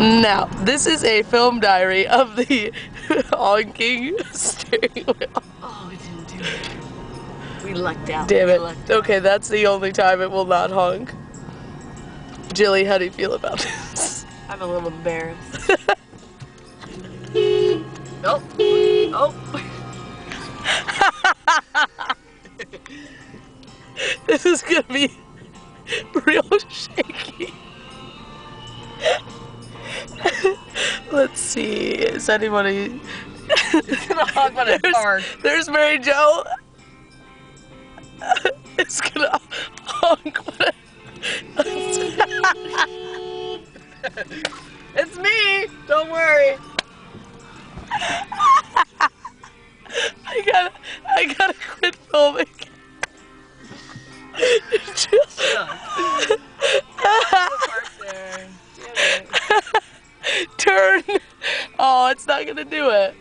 Now, this is a film diary of the honking steering wheel. Oh, we didn't do it. We lucked out. Damn We it. lucked out. Okay, that's the only time it will not honk. Jilly, how do you feel about this? I'm a little embarrassed. Oh. Oh. This is gonna be real shaky. Let's see, is anybody... It's gonna honk when it's hard. There's Mary Jo. It's gonna honk when It's me! Don't worry. I gotta quit filming. Turn. Oh, it's not gonna do it.